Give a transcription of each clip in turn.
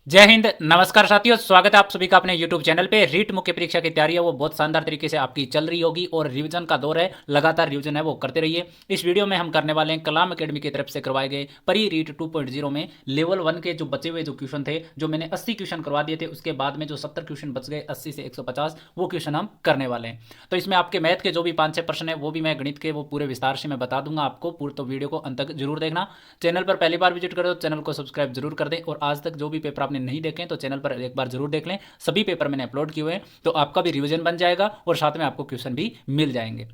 जय हिंद। नमस्कार साथियों, स्वागत है आप सभी का अपने YouTube चैनल पे। रीट मुख्य परीक्षा की तैयारी है वो बहुत शानदार तरीके से आपकी चल रही होगी और रिवीजन का दौर है, लगातार रिवीजन है वो करते रहिए। इस वीडियो में हम करने वाले हैं कलाम एकेडमी की तरफ से करवाए गए परी रीट 2.0 में लेवल 1 के जो बचे हुए जो क्वेश्चन थे, जो मैंने 80 क्वेश्चन करवा दिए थे, उसके बाद में जो 70 क्वेश्चन बच गए 80 से 150, वो क्वेश्चन हम करने वाले हैं। तो इसमें आपके मैथ के जो भी 5-6 प्रश्न है वो भी मैं गणित के वो पूरे विस्तार से मैं बता दूंगा आपको। पूरे तो वीडियो को अंत तक जरूर देखना। चैनल पर पहली बार विजिट करो तो चैनल को सब्सक्राइब जरूर कर दें, और आज तक जो भी पेपर आपने नहीं देखे तो चैनल पर एक बार जरूर देख लें। सभी पेपर मैंने अपलोड किए हुए हैं, तो आपका भी रिवीजन बन जाएगा और साथ में आपको क्वेश्चन भी मिल जाएंगे।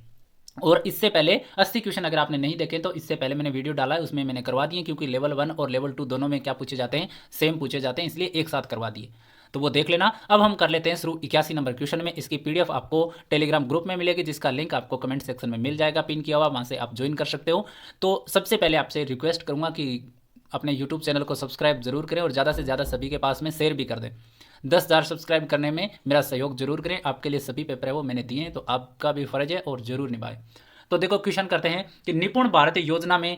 और इससे पहले 80 क्वेश्चन अगर आपने नहीं देखे तो इससे पहले मैंने वीडियो डाला है, उसमें मैंने करवा दिए, क्योंकि लेवल 1 और लेवल 2 दोनों में क्या पूछे जाते हैं, सेम पूछे जाते हैं, इसलिए एक साथ करवा दिए। तो वो देख लेना। अब हम कर लेते हैं शुरू 81 नंबर क्वेश्चन में। इसकी पीडीएफ आपको टेलीग्राम ग्रुप में मिलेगी, जिसका लिंक आपको कमेंट सेक्शन में मिल जाएगा, पिन किया हुआ, वहां से आप ज्वाइन कर सकते हो। तो सबसे पहले आपसे रिक्वेस्ट करूंगा कि अपने यूट्यूब चैनल को सब्सक्राइब जरूर करें और ज़्यादा से ज़्यादा सभी के पास में शेयर भी कर दें। 10,000 सब्सक्राइब करने में मेरा सहयोग जरूर करें। आपके लिए सभी पेपर है वो मैंने दिए हैं, तो आपका भी फर्ज है और जरूर निभाएं। तो देखो क्वेश्चन करते हैं कि निपुण भारत योजना में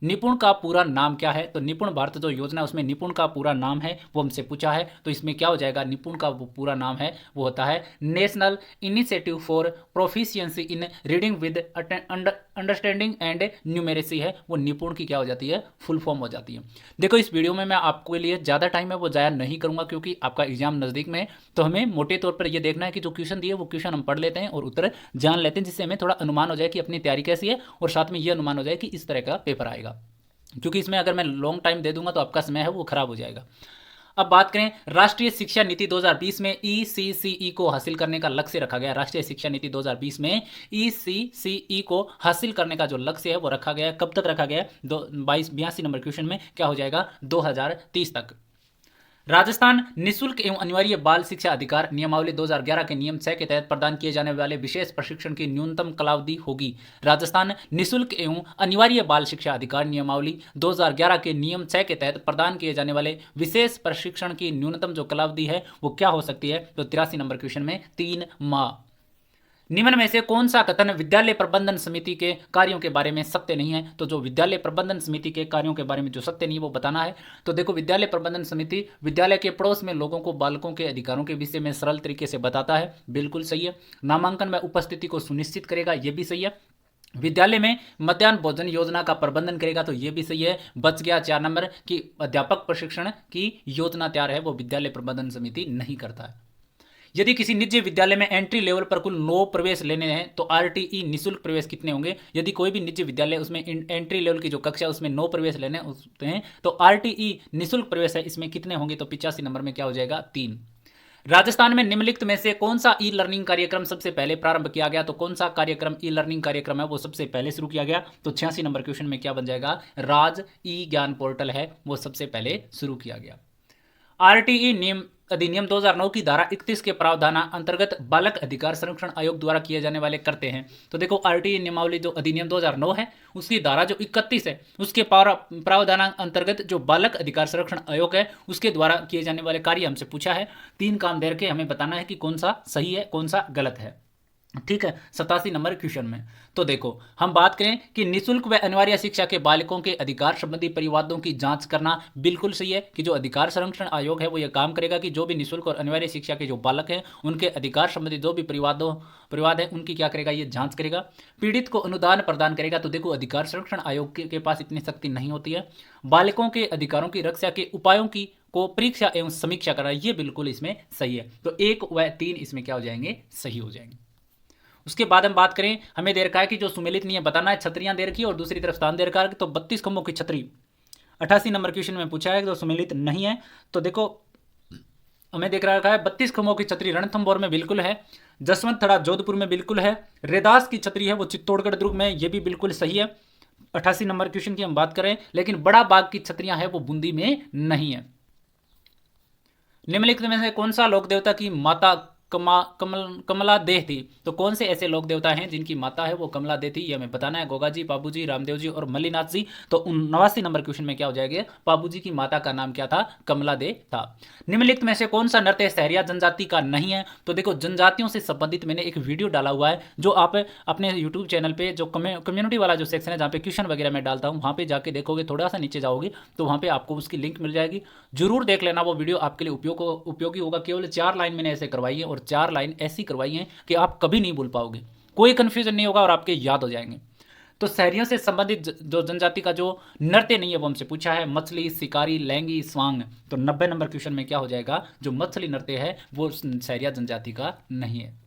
निपुण का पूरा नाम क्या है। तो निपुण भारत जो योजना है उसमें निपुण का पूरा नाम है वो हमसे पूछा है। तो इसमें क्या हो जाएगा, निपुण का वो पूरा नाम है वो होता है national initiative for proficiency in reading with understanding and numeracy है, वो निपुण की क्या हो जाती है, फुल फॉर्म हो जाती है। देखो इस वीडियो में मैं आपके लिए ज़्यादा टाइम है वो ज़ाया नहीं करूँगा, क्योंकि आपका एग्जाम नज़दीक में है। तो हमें मोटे तौर पर ये देखना है कि जो क्वेश्चन दिए वो क्वेश्चन हम पढ़ लेते हैं और उत्तर जान लेते हैं, जिससे हमें थोड़ा अनुमान हो जाए कि अपनी तैयारी कैसी है, और साथ में ये अनुमान हो जाए कि इस तरह का पेपर आएगा। क्योंकि इसमें अगर मैं लॉन्ग टाइम दे दूंगा तो आपका समय है वो खराब हो जाएगा। अब बात करें, राष्ट्रीय शिक्षा नीति 2020 में ईसीसीई को हासिल करने का लक्ष्य रखा गया। राष्ट्रीय शिक्षा नीति 2020 में ईसीसीई को हासिल करने का जो लक्ष्य है वो रखा गया। कब तक रखा गया, 82 नंबर क्वेश्चन में क्या हो जाएगा, 2030 तक। राजस्थान निःशुल्क एवं अनिवार्य बाल शिक्षा अधिकार नियमावली 2011 के नियम 6 के तहत प्रदान किए जाने वाले विशेष प्रशिक्षण की न्यूनतम कालावधि होगी। राजस्थान निःशुल्क एवं अनिवार्य बाल शिक्षा अधिकार नियमावली 2011 के नियम 6 के तहत प्रदान किए जाने वाले विशेष प्रशिक्षण की न्यूनतम जो कालावधि है वो क्या हो सकती है। तो 83 नंबर क्वेश्चन में 3 माह। निम्न में से कौन सा कथन विद्यालय प्रबंधन समिति के कार्यों के बारे में सत्य नहीं है। तो जो विद्यालय प्रबंधन समिति के कार्यों के बारे में जो सत्य नहीं है वो बताना है। तो देखो, विद्यालय प्रबंधन समिति विद्यालय के पड़ोस में लोगों को बालकों के अधिकारों के विषय में सरल तरीके से बताता है, बिल्कुल सही है। नामांकन में उपस्थिति को सुनिश्चित करेगा, ये भी सही है। विद्यालय में मध्याह्न भोजन योजना का प्रबंधन करेगा, तो ये भी सही है। बच गया 4 नंबर की अध्यापक प्रशिक्षण की योजना तैयार है वो विद्यालय प्रबंधन समिति नहीं करता है। यदि किसी निजी विद्यालय में एंट्री लेवल पर कुल 9 प्रवेश लेने हैं तो आरटीई निःशुल्क प्रवेश कितने होंगे। यदि कोई भी निजी विद्यालय उसमें एंट्री लेवल की जो कक्षा है उसमें 9 प्रवेश लेने होते हैं तो आरटीई निःशुल्क प्रवेश है इसमें कितने होंगे, तो 85 नंबर में क्या हो जाएगा, 3। राजस्थान में निम्नलिखित में से कौन सा ई लर्निंग कार्यक्रम सबसे पहले प्रारंभ किया गया। तो कौन सा कार्यक्रम ई लर्निंग कार्यक्रम है वो सबसे पहले शुरू किया गया। तो 86 नंबर क्वेश्चन में क्या बन जाएगा, राज ई ज्ञान पोर्टल है वो सबसे पहले शुरू किया गया। आरटीई नियम अधिनियम 2009 की धारा 31 के प्रावधान अंतर्गत बालक अधिकार संरक्षण आयोग द्वारा किए जाने वाले करते हैं। तो देखो, आरटीई नियमावली जो अधिनियम 2009 है उसकी धारा जो 31 है उसके प्रावधान अंतर्गत जो बालक अधिकार संरक्षण आयोग है उसके द्वारा किए जाने वाले कार्य हमसे पूछा है। 3 काम दे के हमें बताना है कि कौन सा सही है कौन सा गलत है, ठीक है। 87 नंबर क्वेश्चन में तो देखो, हम बात करें कि निःशुल्क व अनिवार्य शिक्षा के बालकों के अधिकार संबंधी परिवादों की जांच करना, बिल्कुल सही है कि जो अधिकार संरक्षण आयोग है वो ये काम करेगा कि जो भी निःशुल्क और अनिवार्य शिक्षा के जो बालक हैं उनके अधिकार संबंधी जो भी परिवाद है उनकी क्या करेगा, ये जांच करेगा। पीड़ित को अनुदान प्रदान करेगा। तो देखो, अधिकार संरक्षण आयोग के पास इतनी शक्ति नहीं होती है। बालकों के अधिकारों की रक्षा के उपायों की को परीक्षा एवं समीक्षा करना, ये बिल्कुल इसमें सही है। तो 1 व 3 इसमें क्या हो जाएंगे, सही हो जाएंगे। उसके बाद हम बात करें, हमें दे रखा है कि जो सुमेलित नहीं है बताना है, छतरियां दे रखी है और दूसरी तरफ स्थान दे रखा है। तो 32 खंभों की छतरी 88 नंबर क्वेश्चन में पूछा है, तो सुमेलित नहीं है। तो देखो, हमें देख रखा है 32 खंभों की छतरी रणथंभौर में बिल्कुल है, जसवंत थड़ा जोधपुर में बिल्कुल है, रेदास की छतरी है वो चित्तौड़गढ़ दुर्ग में, ये भी बिल्कुल सही है। 88 नंबर क्वेश्चन की हम बात करें, लेकिन बड़ा बाग की छतरियां है वो बूंदी में नहीं है। निम्नलिखित में से कौन सा लोक देवता की माता कमलादेह थी। तो कौन से ऐसे लोक देवता हैं जिनकी माता है वो कमलादेह थी, ये हमें बताना है। गोगा जी, बाबू जी, रामदेव जी और मल्लीनाथ जी। तो 89 नंबर क्वेश्चन में क्या हो जाएगा, बाबू जी की माता का नाम क्या था, कमलादेह था। निम्नलिखित में से कौन सा नृत्य सहरिया जनजाति का नहीं है। तो देखो जनजातियों से संबंधित मैंने एक वीडियो डाला हुआ है जो आप अपने यूट्यूब चैनल पे जो कम्युनिटी वाला जो सेक्शन है जहाँ पे क्वेश्चन वगैरह मैं डालता हूँ वहाँ पे जाके देखोगे, थोड़ा सा नीचे जाओगे तो वहाँ पे आपको उसकी लिंक मिल जाएगी। जरूर देख लेना, वो वीडियो आपके लिए उपयोगी होगा। केवल 4 लाइन मैंने ऐसे करवाई है और 4 लाइन ऐसी करवाई है कि आप कभी नहीं भूल पाओगे, कोई कंफ्यूजन नहीं होगा और आपके याद हो जाएंगे। तो शहरियों से संबंधित जो जनजाति का जो नृत्य नहीं है वो हमसे पूछा है, मछली, शिकारी, लैंगी, स्वांग। तो 90 नंबर क्वेश्चन में क्या हो जाएगा, जो मछली नृत्य है वो शहरिया जनजाति का नहीं है।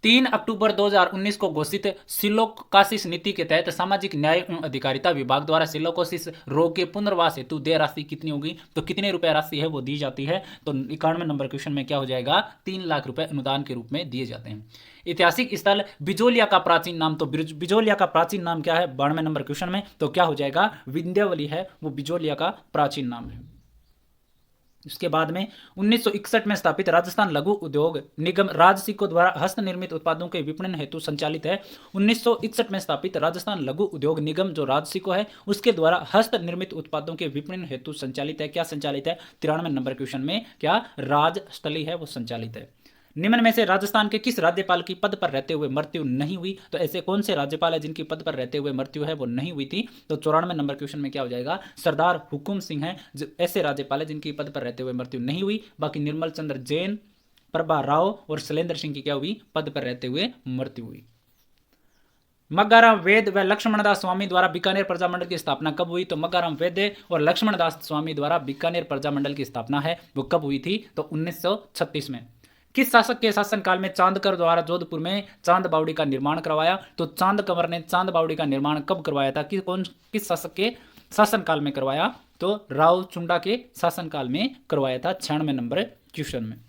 3 अक्टूबर 2019 को घोषित सिलोकासिस नीति के तहत सामाजिक न्याय एवं अधिकारिता विभाग द्वारा सिलोकोसिस रोग के पुनर्वास हेतु देय राशि कितनी होगी। तो कितने रुपए राशि है वो दी जाती है। तो 91 नंबर क्वेश्चन में क्या हो जाएगा, 3 लाख रुपए अनुदान के रूप में दिए जाते हैं। ऐतिहासिक स्थल बिजोलिया का प्राचीन नाम, तो बिजोलिया का प्राचीन नाम क्या है 92 नंबर क्वेश्चन में। तो क्या हो जाएगा, विंध्यावली है वो बिजोलिया का प्राचीन नाम है। उसके बाद में 1961 में स्थापित राजस्थान लघु उद्योग निगम राजसिको द्वारा हस्त निर्मित उत्पादों के विपणन हेतु संचालित है। 1961 में स्थापित राजस्थान लघु उद्योग निगम जो राजसिको है उसके द्वारा हस्त निर्मित उत्पादों के विपणन हेतु संचालित है। क्या संचालित है, 93 नंबर क्वेश्चन में क्या राजस्थली है वो संचालित है। निम्न में से राजस्थान के किस राज्यपाल की पद पर रहते हुए मृत्यु नहीं हुई। तो ऐसे कौन से राज्यपाल है जिनकी पद पर रहते हुए मृत्यु है वो नहीं हुई थी। तो 94 नंबर क्वेश्चन में क्या हो जाएगा, सरदार हुकुम सिंह है जो ऐसे राज्यपाल है जिनकी पद पर रहते हुए मृत्यु नहीं हुई। बाकी निर्मल चंद्र जैन, प्रभा राव और शैलेंद्र सिंह की क्या हुई, पद पर रहते हुए मृत्यु हुई। मग्गाराम वेद व लक्ष्मणदास स्वामी द्वारा बीकानेर प्रजामंडल की स्थापना कब हुई। तो मग्गाराम वेद और लक्ष्मणदास स्वामी द्वारा बीकानेर प्रजामंडल की स्थापना है वो कब हुई थी। तो 1936 में। किस शासक के शासनकाल में चांदकर द्वारा जोधपुर में चांद बावड़ी का निर्माण करवाया। तो चांद कंवर ने चांद बावड़ी का निर्माण कब करवाया था, किस शासक के शासनकाल में करवाया। तो राव चुंडा के शासनकाल में करवाया था। 96 नंबर क्वेश्चन में।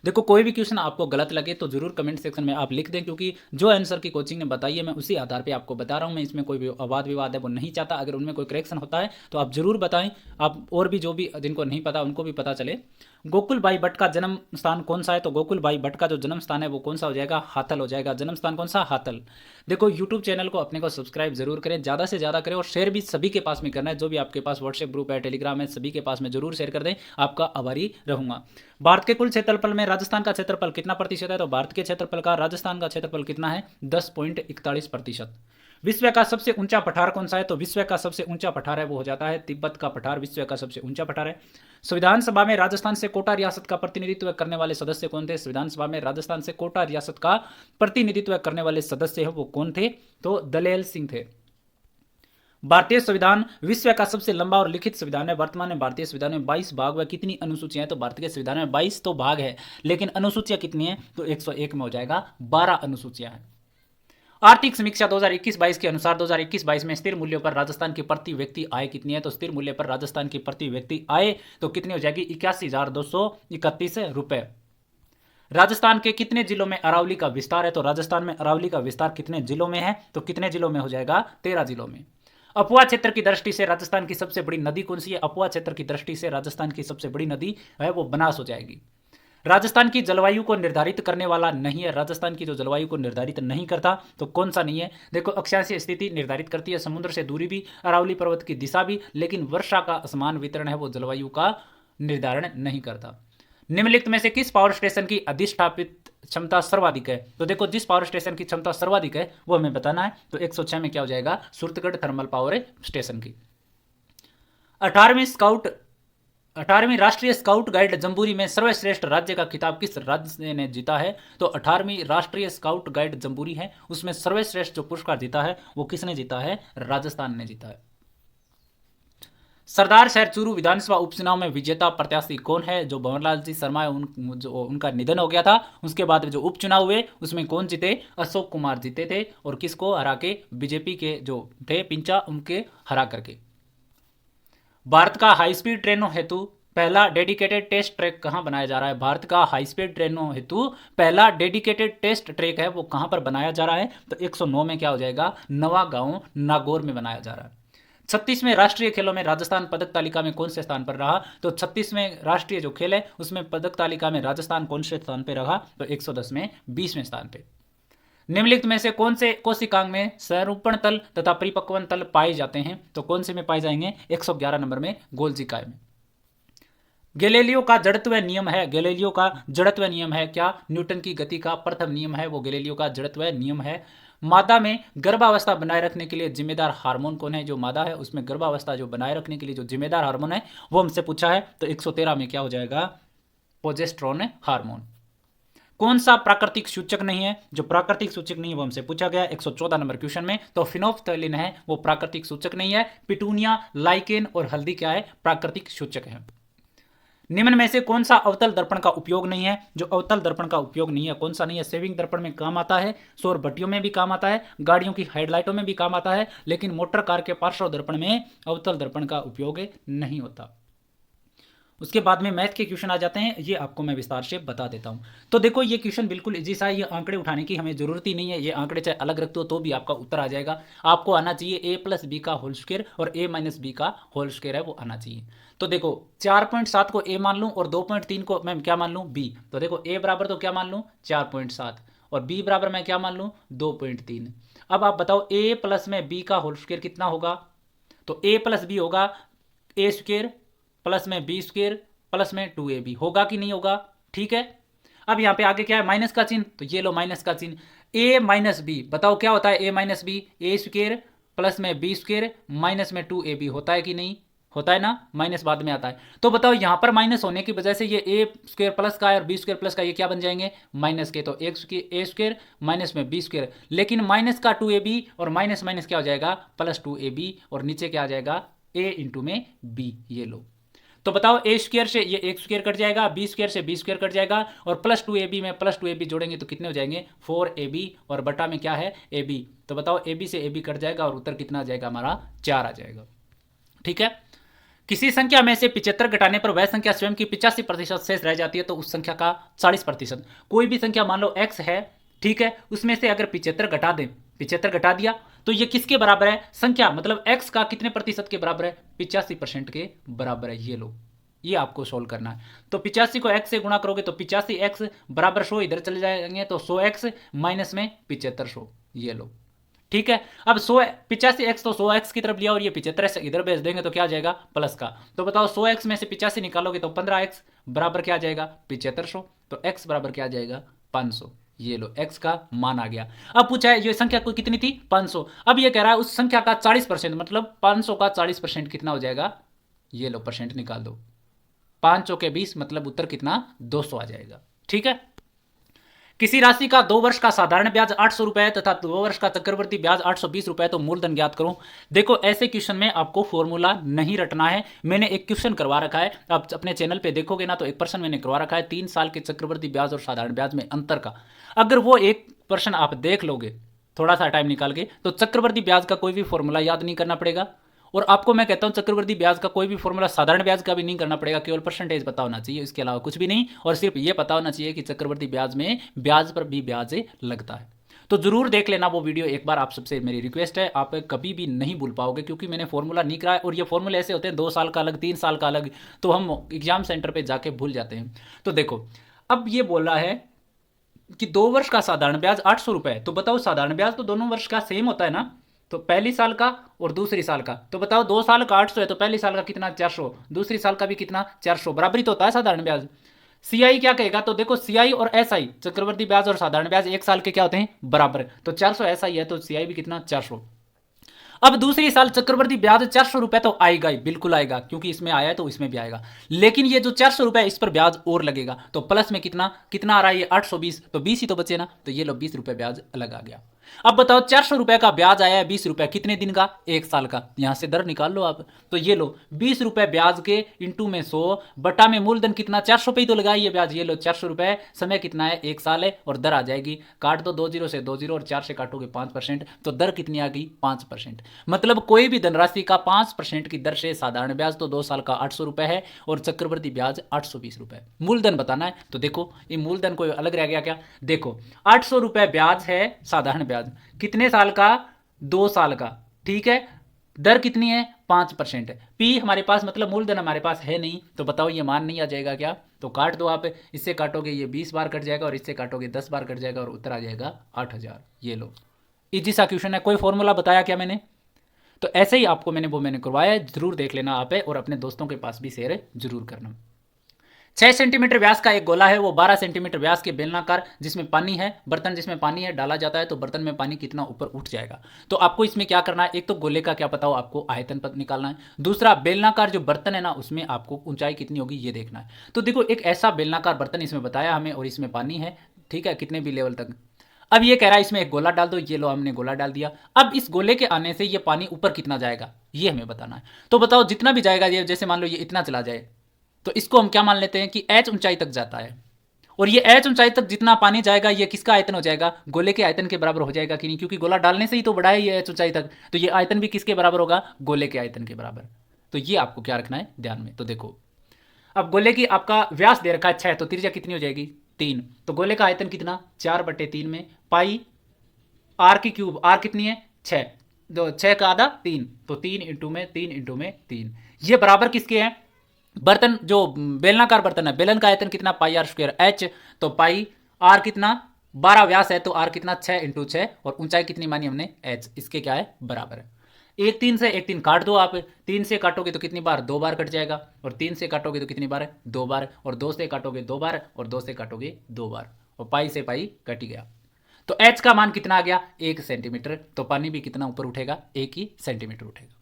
देखो कोई भी क्वेश्चन आपको गलत लगे तो जरूर कमेंट सेक्शन में आप लिख दें, क्योंकि जो आंसर की कोचिंग ने बताई है मैं उसी आधार पे आपको बता रहा हूं। मैं इसमें कोई भी वाद विवाद है वो नहीं चाहता। अगर उनमें कोई करेक्शन होता है तो आप जरूर बताएं, आप और भी जो भी जिनको नहीं पता उनको भी पता चले। गोकुल भाई भट्ट का जन्म स्थान कौन सा है। तो गोकुल भाई भट्ट का जो जन्म स्थान है वो कौन सा हो जाएगा, हाथल हो जाएगा। जन्म स्थान कौन सा, हाथल। देखो यूट्यूब चैनल को अपने को सब्सक्राइब जरूर करें, ज़्यादा से ज़्यादा करें और शेयर भी सभी के पास में करना है। जो भी आपके पास व्हाट्सएप ग्रुप है, टेलीग्राम है, सभी के पास में जरूर शेयर कर दें, आपका आभारी रहूंगा। भारत के कुल क्षेत्रफल में राजस्थान का क्षेत्रफल कितना प्रतिशत है। तो भारत के क्षेत्रफल का राजस्थान का क्षेत्रफल कितना है, 10.41%। विश्व का सबसे ऊंचा पठार कौन सा है। तो विश्व का सबसे ऊंचा पठार है वो हो जाता है तिब्बत का पठार, विश्व का सबसे ऊंचा पठार है। संविधान सभा में राजस्थान से कोटा रियासत का प्रतिनिधित्व करने वाले सदस्य कौन थे। संविधान सभा में राजस्थान से कोटा रियासत का प्रतिनिधित्व करने वाले सदस्य है वो कौन थे। तो दलेल सिंह थे। भारतीय संविधान विश्व का सबसे लंबा और लिखित संविधान है। वर्तमान में भारतीय संविधान में 22 भाग व कितनी अनुसूचियां हैं। तो भारत के संविधान में 22 तो भाग है, लेकिन अनुसूचियां कितनी है। तो 101 में हो जाएगा, 12 अनुसूचियां हैं। आर्थिक समीक्षा 2021-22 के अनुसार 2021-22 में स्थिर मूल्यों पर राजस्थान की प्रति व्यक्ति आय कितनी है। तो स्थिर मूल्य पर राजस्थान की प्रति व्यक्ति आय तो कितनी हो जाएगी, 81,231 रुपए। राजस्थान के कितने जिलों में अरावली का विस्तार है। तो राजस्थान में अरावली का विस्तार कितने जिलों में है। तो कितने जिलों में हो जाएगा, 13 जिलों में। अपुआ क्षेत्र की दृष्टि से राजस्थान की सबसे बड़ी नदी कौन सी है। अपुआ क्षेत्र की दृष्टि से राजस्थान की सबसे बड़ी नदी है वो बनास हो जाएगी। राजस्थान की जलवायु को निर्धारित करने वाला नहीं है। राजस्थान की जो जलवायु को निर्धारित नहीं करता तो कौन सा नहीं है। देखो अक्षांशीय स्थिति निर्धारित करती है, समुद्र से दूरी भी, अरावली पर्वत की दिशा भी, लेकिन वर्षा का असमान वितरण है वो जलवायु का निर्धारण नहीं करता। निम्नलिखित में से किस पावर स्टेशन की अधिष्ठापित क्षमता सर्वाधिक है। तो देखो जिस पावर स्टेशन की क्षमता सर्वाधिक है वो हमें बताना है। तो 106 में क्या हो जाएगा, सूरतगढ़ थर्मल पावर स्टेशन की। 18वीं राष्ट्रीय स्काउट गाइड जम्बूरी में सर्वश्रेष्ठ राज्य का खिताब किस राज्य ने जीता है। तो 18वीं राष्ट्रीय स्काउट गाइड जम्बूरी है उसमें सर्वश्रेष्ठ जो पुरस्कार जीता है वो किसने जीता है, राजस्थान ने जीता है। सरदार शहर चूरू विधानसभा उपचुनाव में विजेता प्रत्याशी कौन है। जो भंवरलाल जी शर्मा है उनका निधन हो गया था, उसके बाद जो उपचुनाव हुए उसमें कौन जीते, अशोक कुमार जीते थे और किसको हरा के, बीजेपी के जो थे पिंचा उनके हरा करके। भारत का हाई स्पीड ट्रेनों हेतु पहला डेडिकेटेड टेस्ट ट्रैक कहां बनाया जा रहा है। भारत का हाई स्पीड ट्रेनों हेतु पहला डेडिकेटेड टेस्ट ट्रैक है वो कहां पर बनाया जा रहा है। तो 109 में क्या हो जाएगा, नवागांव नागौर में बनाया जा रहा है। 36वें राष्ट्रीय खेलों में राजस्थान पदक तालिका में कौन से स्थान पर रहा? तो 36वें राष्ट्रीय जो खेल है उसमें पदक तालिका में राजस्थान कौन से स्थान पर रहा? तो 110 में 20वें स्थान पे। निम्नलिखित में से कौन से कोशिकांग में संरूपण तल तथा परिपक्वन तल पाए जाते हैं? तो कौन से में पाए जाएंगे? 111 नंबर में गोल्जी काय में। गैलीलियो का जड़त्व नियम है, गैलीलियो का जड़त्व नियम है क्या? न्यूटन की गति का प्रथम नियम है वो गैलीलियो का जड़त्व नियम है। मादा में गर्भावस्था बनाए रखने के लिए जिम्मेदार हार्मोन कौन है? जो मादा है उसमें गर्भावस्था जो बनाए रखने के लिए जो जिम्मेदार हार्मोन है वो हमसे पूछा है। तो 113 में क्या हो जाएगा? Progesterone hormone. कौन सा प्राकृतिक सूचक नहीं है? जो प्राकृतिक सूचक नहीं है वो हमसे पूछा गया 114 नंबर क्वेश्चन में। तो फिनोल्फ्थालीन है वो प्राकृतिक सूचक नहीं है। पिटूनिया, लाइकेन और हल्दी क्या है? प्राकृतिक सूचक है। निम्न में से कौन सा अवतल दर्पण का उपयोग नहीं है? जो अवतल दर्पण का उपयोग नहीं है कौन सा नहीं है? सेविंग दर्पण में काम आता है, सौर भट्टियों में भी काम आता है, गाड़ियों की हेडलाइटों में भी काम आता है, लेकिन मोटर कार के पार्श्व दर्पण में अवतल दर्पण का उपयोग नहीं होता। उसके बाद में मैथ के क्वेश्चन आ जाते हैं, ये आपको मैं विस्तार से बता देता हूँ। तो देखो ये क्वेश्चन बिल्कुल इजी सा है, ये आंकड़े उठाने की हमें जरूरत ही नहीं है, ये आंकड़े चाहे अलग रखते हो तो भी आपका उत्तर आ जाएगा। आपको आना चाहिए a प्लस बी का होल स्क्वायर और a माइनस बी का होल स्क्वायर है वो आना चाहिए। तो देखो 4.7 को a मान लूँ और 2.3 को मैं क्या मान लूँ? b। तो देखो a बराबर तो क्या मान लूँ? 4.7 और b बराबर मैं क्या मान लूँ? 2.3। अब आप बताओ a प्लस में b का होल स्क्वायर कितना होगा? तो a प्लस बी होगा a स्क्वायर प्लस में b स्क्वायर प्लस में 2ab होगा कि नहीं होगा? ठीक है। अब यहाँ पे आगे क्या है? माइनस का चिन्ह, तो ये लो माइनस का चिन्ह। a माइनस बी बताओ क्या होता है? a minus B a square plus में b स्क्वायर माइनस में 2ab होता है कि नहीं? होता है ना, माइनस बाद में आता है। तो बताओ यहाँ पर माइनस होने की वजह से ये a स्क्वायर प्लस का और b स्क्वायर प्लस का ये क्या बन जाएंगे? माइनस के। तो a स्क्वायर माइनस में b स्क्वायर, लेकिन माइनस का 2ab और माइनस माइनस क्या हो जाएगा? प्लस 2ab और नीचे क्या आ जाएगा? a इंटू में b। ये लो, तो बताओ a स्क्वायर से ये एक स्क्वायर कट जाएगा, b स्क्वायर से b स्क्वायर कट जाएगा और प्लस 2ab में प्लस 2ab जोड़ेंगे तो कितने हो जाएंगे? 4ab और बटा में क्या है? ab। तो बताओ ab से ab कट जाएगा और उत्तर कितना आ जाएगा? हमारा 4 आ जाएगा। ठीक है। किसी संख्या में से 75 घटाने पर वह संख्या स्वयं की 85% शेष रह जाती है तो उस संख्या का 40%। कोई भी संख्या मान लो x है, ठीक है, उसमें से अगर 75 घटा दें, 75 घटा दिया तो ये किसके बराबर है? संख्या मतलब x का कितने प्रतिशत के बराबर है? 85% के बराबर है। ये लो, ये आपको सोल्व करना है। तो 85 को x से गुणा करोगे तो 85x बराबर 100 इधर चले जाएंगे तो 100x माइनस में 7500। ये लो, ठीक है। अब 85x तो 100x की तरफ लिया और ये 75 इधर भेज देंगे तो क्या आ जाएगा? प्लस का। तो बताओ 100x में से 85 निकालोगे तो 15x बराबर क्या आ जाएगा? 7500। तो x बराबर क्या आ जाएगा? 500। ये लो, x का मान आ गया। अब पूछा है ये संख्या को कितनी थी? 500। अब ये कह रहा है उस संख्या का 40%, मतलब 500 का 40% कितना हो जाएगा? ये लो परसेंट निकाल दो, 5 चौके 20 मतलब उत्तर कितना? 200 आ जाएगा। ठीक है। किसी राशि का 2 वर्ष का साधारण ब्याज 800 रुपए तथा 2 वर्ष का चक्रवृद्धि ब्याज 820 रुपए, तो मूलधन ज्ञात करो। देखो ऐसे क्वेश्चन में आपको फॉर्मूला नहीं रटना है। मैंने एक क्वेश्चन करवा रखा है, आप अपने चैनल पे देखोगे ना तो एक प्रश्न मैंने करवा रखा है 3 साल के चक्रवृद्धि ब्याज और साधारण ब्याज में अंतर का। अगर वो एक प्रश्न आप देख लोगे थोड़ा सा टाइम निकाल के तो चक्रवृद्धि ब्याज का कोई भी फॉर्मूला याद नहीं करना पड़ेगा। और आपको मैं कहता हूं चक्रवृद्धि ब्याज का कोई भी फॉर्मूला साधारण ब्याज का भी नहीं करना पड़ेगा, केवल परसेंटेज पता होना चाहिए, इसके अलावा कुछ भी नहीं। और सिर्फ ये पता होना चाहिए कि चक्रवृद्धि ब्याज में ब्याज पर भी ब्याज लगता है। तो जरूर देख लेना वो वीडियो एक बार, आप सबसे मेरी रिक्वेस्ट है, आप कभी भी नहीं भूल पाओगे क्योंकि मैंने फॉर्मूला नहीं कराया और ये फॉर्मूले ऐसे होते हैं 2 साल का अलग, 3 साल का अलग, तो हम एग्जाम सेंटर पर जाके भूल जाते हैं। तो देखो अब ये बोल रहा है कि 2 वर्ष का साधारण ब्याज 800 रुपए, तो बताओ साधारण ब्याज तो दोनों वर्ष का सेम होता है ना, तो पहली साल का और दूसरी साल का, तो बताओ 2 साल का 800 है तो पहली साल का कितना? 400, दूसरी साल का भी कितना? 400, बराबरी तो होता है साधारण ब्याज। सीआई क्या कहेगा? तो देखो सीआई और एसआई चक्रवृद्धि ब्याज और साधारण ब्याज 1 साल के क्या होते हैं? बराबर। तो 400 एसआई है तो सीआई भी कितना? 400। अब दूसरी साल चक्रवृद्धि ब्याज 400 रुपए तो आएगा ही, बिल्कुल आएगा, क्योंकि इसमें आया है तो इसमें भी आएगा। लेकिन ये जो 400 रुपए इस पर ब्याज और लगेगा, तो प्लस में कितना कितना आ रहा है? ये 820, तो 20 ही तो बचे ना, तो ये लो 20 रुपए ब्याज अलग आ गया। अब बताओ 400 रुपए का ब्याज आया है 20 रुपए, कितने दिन का? 1 साल का। यहां से दर निकाल लो आप, तो ये लो 20 रुपए ब्याज के इंटू में 100 बटा में मूलधन कितना? 400 पे ही तो लगाइए ब्याज। ये लो 400 रुपए, समय कितना है? 1 साल है, और दर आ जाएगी, काट दो 2 0 से 2 0 और 4 से काटोगे 5%, तो दर कितनी आ गई? 5%। मतलब कोई भी धनराशि का 5% की दर से साधारण ब्याज तो 2 साल का 800 रुपए है और चक्रवृद्धि ब्याज 820 रुपए। मूलधन बताना है, तो देखो ये मूलधन कोई अलग रह गया क्या? देखो 800 रुपए ब्याज है साधारण ब्याज, कितने साल का? 2 साल का, ठीक है। दर कितनी है? 5% है। पी हमारे पास मतलब मूलधन हमारे पास है नहीं, तो बताओ ये मान नहीं आ जाएगा क्या? तो काट दो आप, इससे काटोगे ये 20 बार कट जाएगा और इससे काटोगे 10 बार कट जाएगा और उत्तर आ जाएगा 8000। ये लो, इजी सा क्वेश्चन है। कोई फॉर्मूला बताया क्या मैंने? तो ऐसे ही आपको मैंने करवाया है, जरूर देख लेना आप है, और अपने दोस्तों के पास भी शेयर जरूर करना। 6 सेंटीमीटर व्यास का एक गोला है, वो 12 सेंटीमीटर व्यास के बेलनाकार जिसमें पानी है, बर्तन जिसमें पानी है डाला जाता है, तो बर्तन में पानी कितना ऊपर उठ जाएगा। तो आपको इसमें क्या करना है, एक तो गोले का क्या पता हो, आपको आयतन पता निकालना है। दूसरा बेलनाकार जो बर्तन है ना, उसमें आपको ऊंचाई कितनी होगी ये देखना है। तो देखो एक ऐसा बेलनाकार बर्तन इसमें बताया हमें, और इसमें पानी है, ठीक है, कितने भी लेवल तक। अब ये कह रहा है इसमें एक गोला डाल दो, ये लो हमने गोला डाल दिया। अब इस गोले के आने से ये पानी ऊपर कितना जाएगा ये हमें बताना है। तो बताओ जितना भी जाएगा, ये जैसे मान लो ये इतना चला जाए, तो इसको हम क्या मान लेते हैं कि h ऊंचाई तक जाता है, और ये h ऊंचाई तक जितना पानी जाएगा ये किसका आयतन हो जाएगा, गोले के आयतन के बराबर हो जाएगा कि नहीं, क्योंकि गोला डालने से ही तो बढ़ा है ये h ऊंचाई तक, तो ये आयतन भी किसके बराबर होगा, गोले के आयतन के बराबर। तो ये आपको क्या रखना है ध्यान में। तो देखो अब गोले की आपका व्यास दे रखा है 6, तो त्रिज्या कितनी हो जाएगी 3, तो गोले का आयतन कितना 4/3 में पाई आर की क्यूब, आर कितनी है 6, 6 का आधा 3, तो 3 इंटू में 3 इंटू में 3, ये बराबर किसके हैं, बर्तन जो बेलनाकार बर्तन है, बेलन का आयतन कितना पाई आर स्क्वायर एच, तो पाई आर कितना 12 व्यास है, तो आर कितना 6 इंटू 6, और ऊंचाई कितनी मानी हमने एच, इसके क्या है बराबर है। एक 3 से एक 3 काट दो आप, 3 से काटोगे तो कितनी बार 2 बार कट जाएगा, और 3 से काटोगे तो कितनी बार है 2 बार, और 2 से काटोगे 2 बार, और 2 से काटोगे 2 बार, और पाई से पाई कट गया। तो एच का मान कितना आ गया 1 सेंटीमीटर, तो पानी भी कितना ऊपर उठेगा 1 ही सेंटीमीटर उठेगा।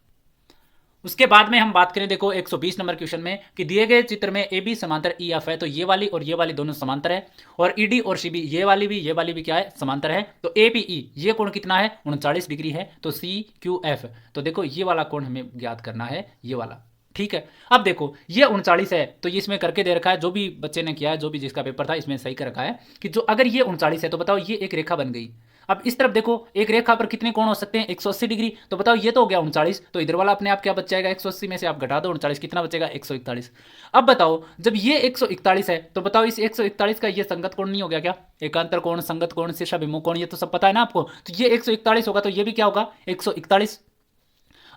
उसके बाद में हम बात करें, देखो 120 नंबर क्वेश्चन में कि दिए गए चित्र में ए बी समांतर ई एफ है, तो ये वाली और ये वाली दोनों समांतर है, और ई डी और सी बी ये वाली भी क्या है समांतर है। तो ए पी ई ये कोण कितना है 39 डिग्री है, तो सी क्यू एफ, तो देखो ये वाला कोण हमें ज्ञात करना है, ये वाला, ठीक है। अब देखो ये 39 है, तो ये इसमें करके दे रखा है, जो भी बच्चे ने किया है, जो भी जिसका पेपर था इसमें सही कर रखा है कि जो अगर ये 39 है तो बताओ ये एक रेखा बन गई। अब इस तरफ देखो एक रेखा पर कितने कोण हो सकते हैं 180 डिग्री, तो बताओ ये तो हो गया 39, तो इधर वाला अपने आप क्या बच जाएगा 180 में से आप घटा दो 39, कितना बचेगा 141। अब बताओ जब ये 141 है तो बताओ इस 141 का ये संगत कोण नहीं हो गया क्या, एकांतर कोण, संगत कोण, शीर्षाभिमुख कोण, ये तो सब पता है ना आपको। तो ये 141 होगा, तो ये भी क्या होगा 141।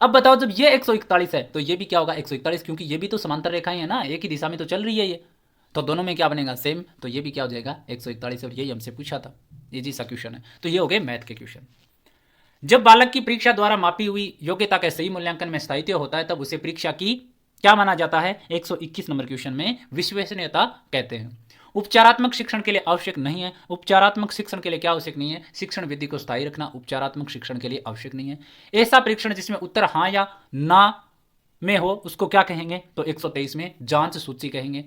अब बताओ जब ये 141 है तो ये भी क्या होगा 141, क्योंकि ये भी तो समांतर रेखाएं है ना, एक ही दिशा में तो चल रही है ये, तो दोनों में क्या बनेगा सेम, तो ये भी क्या हो जाएगा 141, और यही हमसे पूछा था, इजी सा क्वेश्चन है। तो ये हो गए मैथ के क्वेश्चन। जब बालक की परीक्षा द्वारा मापी हुई योग्यता के सही मूल्यांकन में स्थायित्व होता है तब उसे परीक्षा की क्या माना जाता है, 121 नंबर क्वेश्चन में विश्वसनीयता कहते हैं। उपचारात्मक शिक्षण के लिए आवश्यक नहीं है, उपचारात्मक शिक्षण के लिए क्या आवश्यक नहीं है, शिक्षण विधि को स्थायी रखना उपचारात्मक शिक्षण के लिए आवश्यक नहीं है। ऐसा परीक्षण जिसमें उत्तर हाँ या ना में हो उसको क्या कहेंगे, तो 123 में जांच सूची कहेंगे।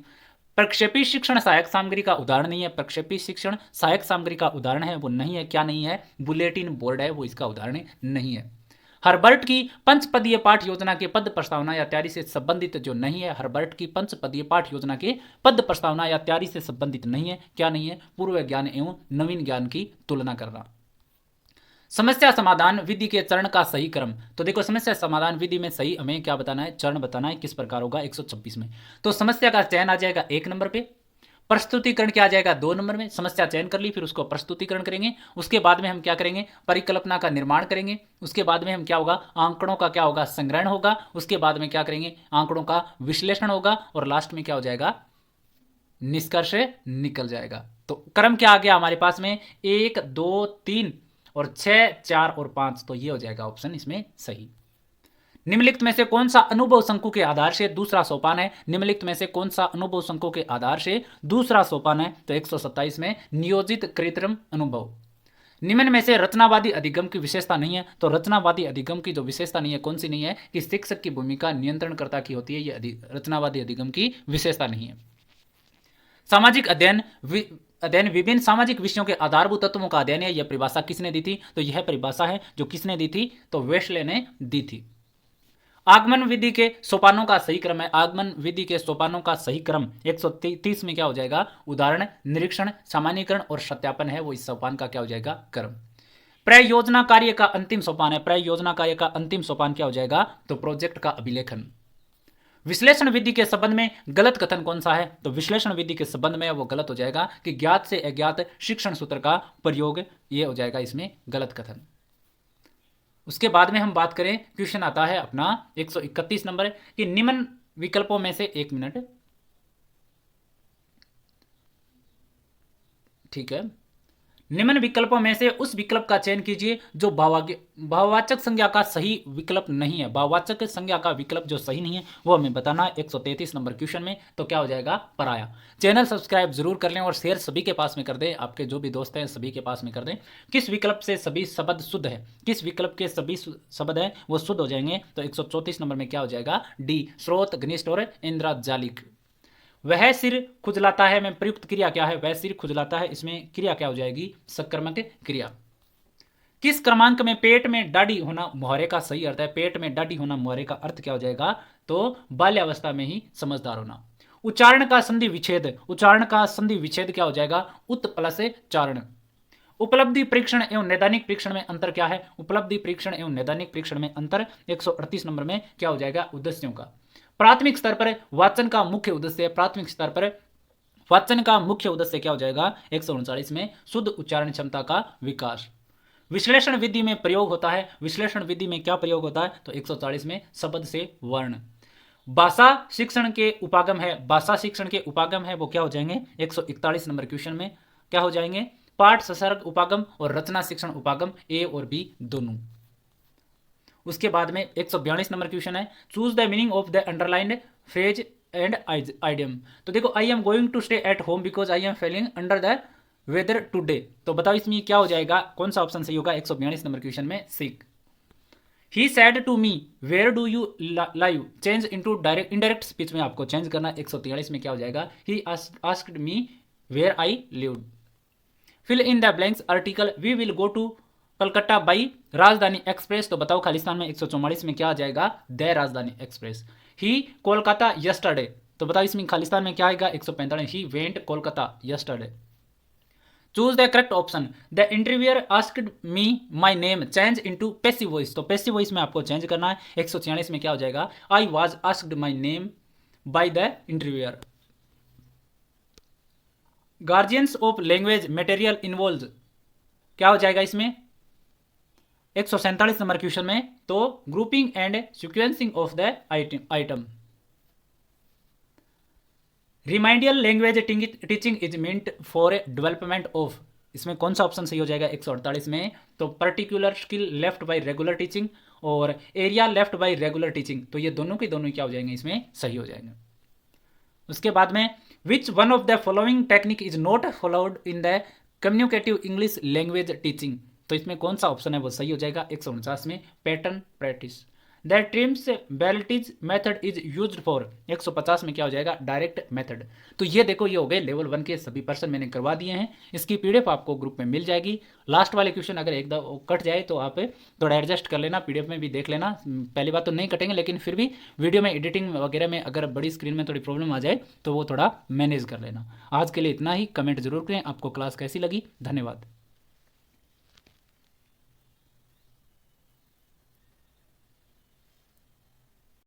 प्रक्षेपी शिक्षण सहायक सामग्री का उदाहरण नहीं है, प्रक्षेपी शिक्षण सहायक सामग्री का उदाहरण है वो नहीं है, क्या नहीं है, बुलेटिन बोर्ड है वो इसका उदाहरण नहीं है। हर्बर्ट की पंचपदीय पाठ योजना के पद प्रस्तावना या तैयारी से संबंधित जो नहीं है, हर्बर्ट की पंचपदीय पाठ योजना के पद प्रस्तावना या तैयारी से संबंधित नहीं है, क्या नहीं है, पूर्व ज्ञान एवं नवीन ज्ञान की तुलना करना। समस्या समाधान विधि के चरण का सही क्रम, तो देखो समस्या समाधान विधि में सही हमें क्या बताना है, चरण बताना है, किस प्रकार होगा 126 में। तो समस्या का चयन आ जाएगा 1 नंबर पे, प्रस्तुतिकरण क्या आ जाएगा 2 नंबर में, समस्या चयन कर ली फिर उसको प्रस्तुतिकरण करेंगे, उसके बाद में हम क्या करेंगे परिकल्पना का निर्माण करेंगे, उसके बाद में हम क्या होगा आंकड़ों का क्या होगा संग्रहण होगा, उसके बाद में क्या करेंगे आंकड़ों का विश्लेषण होगा, और लास्ट में क्या हो जाएगा निष्कर्ष निकल जाएगा। तो क्रम क्या आ गया हमारे पास में 1 2 3 और 6 4 और 5, तो ये हो जाएगा ऑप्शन इसमें सही। निम्नलिखित में से कौन सा अनुभव शंकु के आधार से दूसरा सोपान है, निम्नलिखित में से कौन सा अनुभव शंकु के आधार से दूसरा सोपान है, तो 127 में नियोजित कृत्रिम अनुभव। निम्न में से रचनावादी अधिगम की विशेषता नहीं है, तो रचनावादी अधिगम की जो विशेषता नहीं है कौन सी नहीं है कि शिक्षक की भूमिका नियंत्रणकर्ता की होती है, ये रचनावादी अधिगम की विशेषता नहीं है। सामाजिक अध्ययन विभिन्न सामाजिक विषयों के आधारभूत तत्वों का अध्ययन है, यह परिभाषा किसने दी थी, तो यह परिभाषा है जो किसने दी थी, तो वेस्ले ने दी थी। आगमन विधि के सोपानों का सही क्रम है, आगमन विधि के सोपानों का सही क्रम 130 में क्या हो जाएगा उदाहरण, निरीक्षण, सामान्यीकरण और सत्यापन है वो इस सोपान का क्या हो जाएगा क्रम। प्रयोजना कार्य का अंतिम सोपान है, प्रयोजना कार्य का अंतिम सोपान क्या हो जाएगा, तो प्रोजेक्ट का अभिलेखन। विश्लेषण विधि के संबंध में गलत कथन कौन सा है, तो विश्लेषण विधि के संबंध में वो गलत हो जाएगा कि ज्ञात से अज्ञात शिक्षण सूत्र का प्रयोग, ये हो जाएगा इसमें गलत कथन। उसके बाद में हम बात करें, क्वेश्चन आता है अपना 131 नंबर कि निम्न विकल्पों में से, एक मिनट, ठीक है, निम्न विकल्पों में से उस विकल्प का चयन कीजिए जो भाववाचक संज्ञा का सही विकल्प नहीं है। भाववाचक संज्ञा का विकल्प जो सही नहीं है वो हमें बताना है 133 नंबर क्वेश्चन में। तो क्या हो जाएगा, पराया। चैनल सब्सक्राइब जरूर कर लें और शेयर सभी के पास में कर दें, आपके जो भी दोस्त हैं सभी के पास में कर दें। किस विकल्प से सभी शब्द शुद्ध है, किस विकल्प के सभी शब्द हैं वो शुद्ध हो जाएंगे। तो 134 नंबर में क्या हो जाएगा, डी, स्रोत, घनिष्ठ और इंद्रजालिक। वह सिर खुजलाता है में प्रयुक्त क्रिया क्या है, वह सिर खुजलाता है, इसमें क्रिया क्या हो जाएगी, सकर्मक क्रिया। किस क्रमांक में पेट में दाढ़ी होना मुहावरे का सही अर्थ है, पेट में दाढ़ी होना मुहावरे का अर्थ क्या हो जाएगा, तो बाल्यावस्था में ही समझदार होना। उच्चारण का संधि विच्छेद, उच्चारण का संधि विच्छेद क्या हो जाएगा, उत प्लस चारण। उपलब्धि परीक्षण एवं नैदानिक परीक्षण में अंतर क्या है, उपलब्धि परीक्षण एवं नैदानिक परीक्षण में अंतर 138 नंबर में क्या हो जाएगा, उद्देश्यों का। प्राथमिक स्तर पर वाचन का मुख्य उद्देश्य, प्राथमिक स्तर पर वाचन का मुख्य उद्देश्य क्या हो जाएगा, 139 में शुद्ध उच्चारण क्षमता का विकास। विश्लेषण विधि में प्रयोग होता है, विश्लेषण विधि में क्या प्रयोग होता है, तो 140 में शब्द से वर्ण। भाषा शिक्षण के उपागम है, भाषा शिक्षण के उपागम है वो क्या हो जाएंगे, 141 नंबर क्वेश्चन में क्या हो जाएंगे, पाठ ससर्ग उपागम और रचना शिक्षण उपागम, ए और बी दोनों। उसके बाद में 142 नंबर क्वेश्चन है, choose the meaning of the underlined phrase and idiom. तो देखो, I am going to stay at home because I am feeling under the weather today. तो बताओ इसमें क्या हो जाएगा, कौन सा ऑप्शन सही होगा, 142 नंबर क्वेश्चन में सिक। He said to me where do you live, change into direct indirect speech में आपको चेंज करना, 143 में क्या हो जाएगा, he asked me where I lived. Fill in the blanks article we will go to Calcutta by Rajdhani express. तो बताओ खालिस्तान में 144 में क्या आ जाएगा, द राजधानी एक्सप्रेस। ही कोलकाता यस्टरडे। तो बताओ इसमें खालिस्तान में क्या आएगा, 145, he went Kolkata yesterday. Choose the correct option, the interviewer asked me my name, change into passive voice. तो पैसिव वॉइस में आपको चेंज करना है, 146 में क्या हो जाएगा, I was asked my name by the interviewer. Guardians of language material involve क्या हो जाएगा इसमें, 147 नंबर क्वेश्चन में, तो grouping and sequencing of the item. Remedial language teaching is meant for development of, इसमें कौन सा ऑप्शन सही हो जाएगा, 148 में, तो particular skill left by regular teaching और area left by regular teaching. तो ये दोनों के दोनों क्या हो जाएंगे, इसमें सही हो जाएंगे। उसके बाद में which one of the following technique is not followed in the communicative English language teaching. तो इसमें कौन सा ऑप्शन है वो सही हो जाएगा, 149 में, pattern practice. The trims beltiz method is used for, 150 में क्या हो जाएगा, डायरेक्ट मेथड। तो ये देखो, ये हो गए लेवल 1 के सभी पर्सन मैंने करवा दिए हैं। इसकी पीडीएफ आपको ग्रुप में मिल जाएगी। लास्ट वाले क्वेश्चन अगर एकदम कट जाए तो आप थोड़ा एडजस्ट कर लेना, पीडीएफ में भी देख लेना। पहली बात तो नहीं कटेंगे, लेकिन फिर भी वीडियो में एडिटिंग वगैरह में अगर बड़ी स्क्रीन में थोड़ी प्रॉब्लम आ जाए तो वो थोड़ा मैनेज कर लेना। आज के लिए इतना ही। कमेंट जरूर करें आपको क्लास कैसी लगी। धन्यवाद।